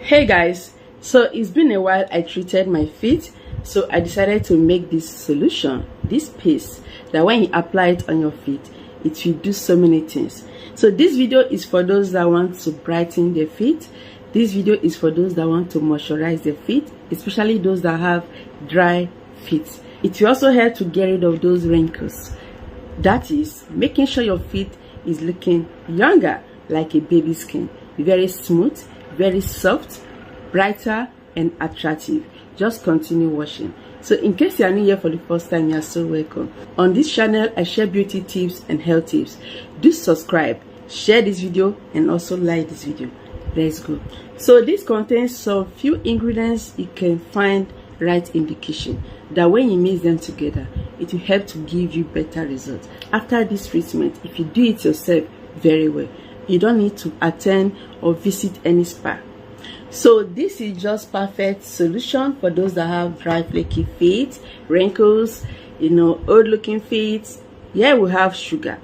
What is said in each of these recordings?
Hey guys, so it's been a while I treated my feet, so I decided to make this solution, this paste, that when you apply it on your feet, it will do so many things. So this video is for those that want to brighten their feet. This video is for those that want to moisturize their feet, especially those that have dry feet. It will also help to get rid of those wrinkles. That is, making sure your feet is looking younger, like a baby skin. Very smooth, very soft, brighter and attractive. Just continue washing. So in case you are new here for the first time, you are so welcome. On this channel, I share beauty tips and health tips. Do subscribe, share this video and also like this video. Let's go. So this contains some few ingredients you can find right in the kitchen, that when you mix them together, it will help to give you better results. After this treatment, if you do it yourself very well, you don't need to attend or visit any spa. So this is just perfect solution for those that have dry flaky feet, wrinkles, old looking feet. Here we have sugar.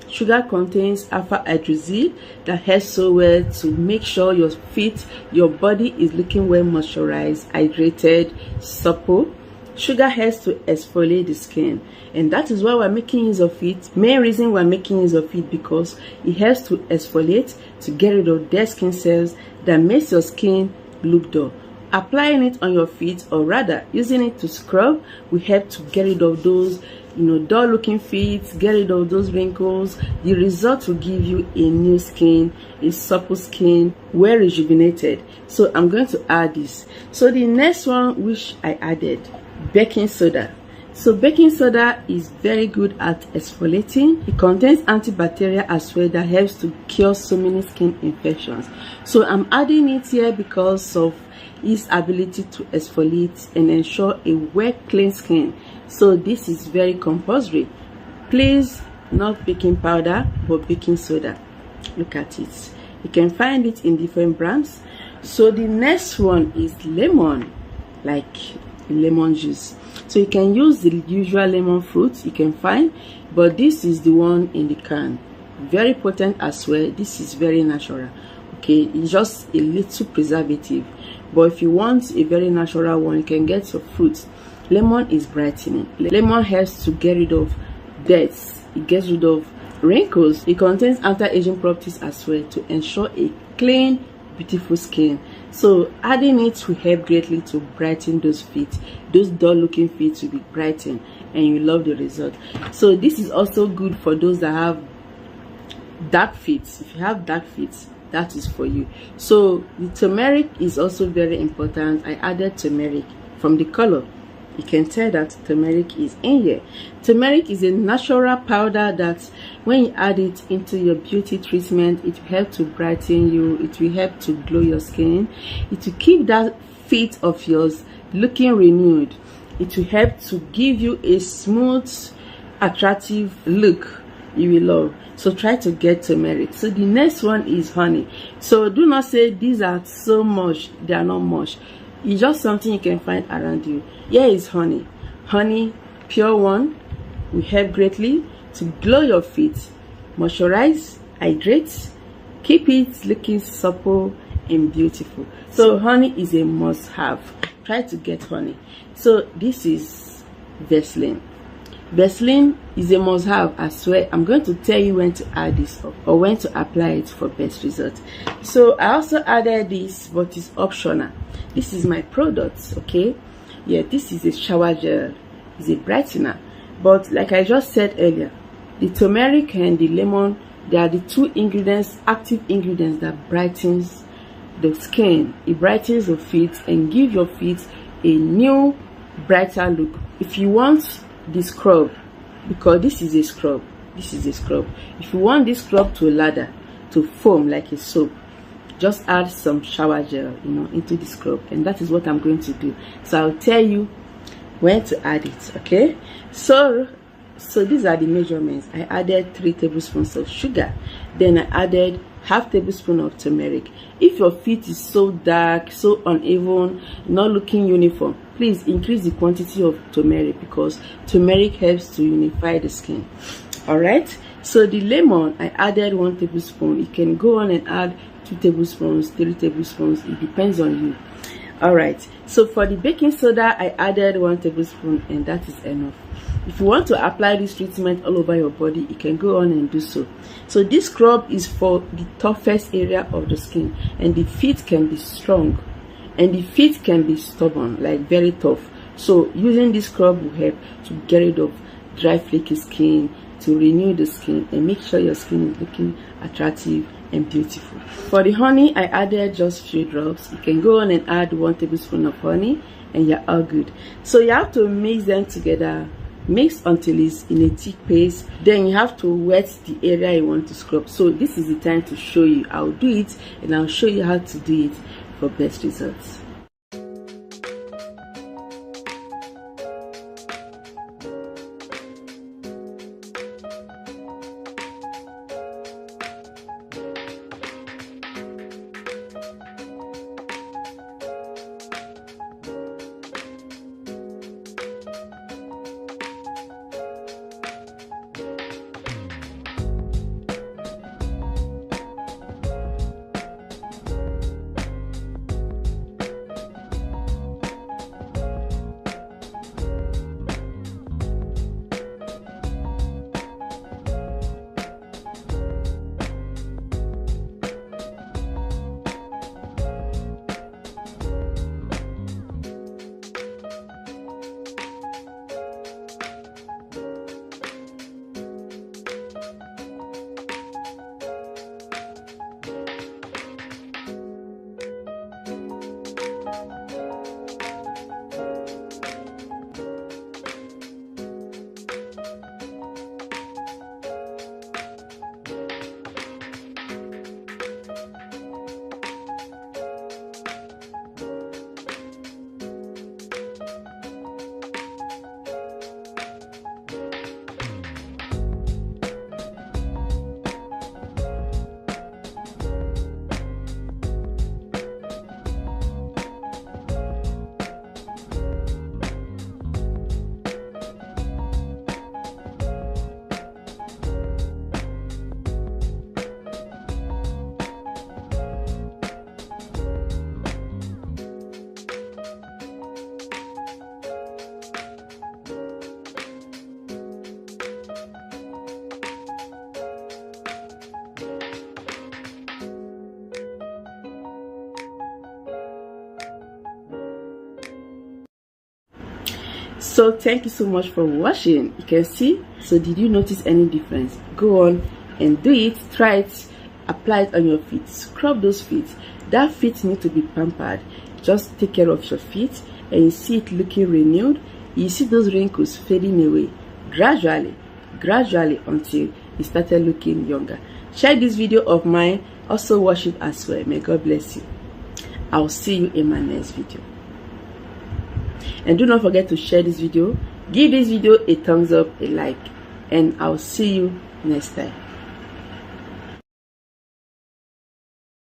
Sugar contains alpha hydroxy that helps so well to make sure your feet, your body is looking well moisturized, hydrated, supple. Sugar helps to exfoliate the skin, and that is why we're making use of it. Main reason we're making use of it because it helps to exfoliate, to get rid of dead skin cells that makes your skin look dull. Applying it on your feet, or rather using it to scrub, will help to get rid of those dull looking feet, get rid of those wrinkles. The result will give you a new skin, a supple skin, well rejuvenated. So I'm going to add this. So the next one which I added, baking soda. So baking soda is very good at exfoliating. It contains antibacterial as well that helps to cure so many skin infections. So I'm adding it here because of its ability to exfoliate and ensure a well clean skin. So this is very compulsory. Please, not baking powder but baking soda. Look at it. You can find it in different brands. So the next one is lemon, like lemon juice. So you can use the usual lemon fruit you can find, but this is the one in the can. Very potent as well. This is very natural. Okay, it's just a little preservative, but if you want a very natural one, you can get your fruit. Lemon is brightening. Lemon helps to get rid of deaths. It gets rid of wrinkles. It contains anti-aging properties as well to ensure a clean, beautiful skin. So adding it will help greatly to brighten those feet. Those dull looking feet will be brightened and you love the result. So this is also good for those that have dark feet. If you have dark feet, that is for you. So the turmeric is also very important. I added turmeric. From the color, you can tell that turmeric is in here. Turmeric is a natural powder that when you add it into your beauty treatment, it will help to brighten you. It will help to glow your skin. It will keep that feet of yours looking renewed. It will help to give you a smooth, attractive look you will love. So try to get turmeric. So the next one is honey. So do not say these are so much. They are not much. It's just something you can find around you. Here is honey. Honey, pure one, will help greatly to glow your feet, moisturize, hydrate, keep it looking supple and beautiful. So honey is a must-have. Try to get honey. So this is Vaseline. Vaseline is a must-have as well. I'm going to tell you when to add this or when to apply it for best result. So I also added this, but it's optional. This is my product, okay? Yeah, this is a shower gel. It's a brightener. But like I just said earlier, the turmeric and the lemon, they are the two ingredients, active ingredients that brightens the skin. It brightens your feet and give your feet a new, brighter look. If you want the scrub, because this is a scrub, if you want this scrub to lather, to foam like a soap, just add some shower gel into the scrub, and that is what I'm going to do. So I'll tell you when to add it. Okay, so these are the measurements. I added 3 tablespoons of sugar, then I added half tablespoon of turmeric. If your feet is so dark, so uneven, not looking uniform, please increase the quantity of turmeric because turmeric helps to unify the skin. All right, so the lemon, I added 1 tablespoon. You can go on and add 2 tablespoons, 3 tablespoons. It depends on you. All right, so for the baking soda, I added 1 tablespoon, and that is enough. If you want to apply this treatment all over your body, you can go on and do so. So this scrub is for the toughest area of the skin, and the feet can be strong and the feet can be stubborn, like very tough. So using this scrub will help to get rid of dry, flaky skin, to renew the skin, and make sure your skin is looking attractive and beautiful. For the honey, I added just few drops. You can go on and add 1 tablespoon of honey, and you're all good. So you have to mix them together. Mix until it's in a thick paste. Then you have to wet the area you want to scrub. So this is the time to show you. I'll do it, and I'll show you how to do it for best results. So thank you so much for watching. You can see. So did you notice any difference? Go on and do it. Try it. Apply it on your feet. Scrub those feet. That feet need to be pampered. Just take care of your feet, and you see it looking renewed. You see those wrinkles fading away gradually until it started looking younger. Share this video of mine. Also watch it as well. May God bless you. I'll see you in my next video. And do not forget to share this video. Give this video a thumbs up, a like, and I'll see you next time.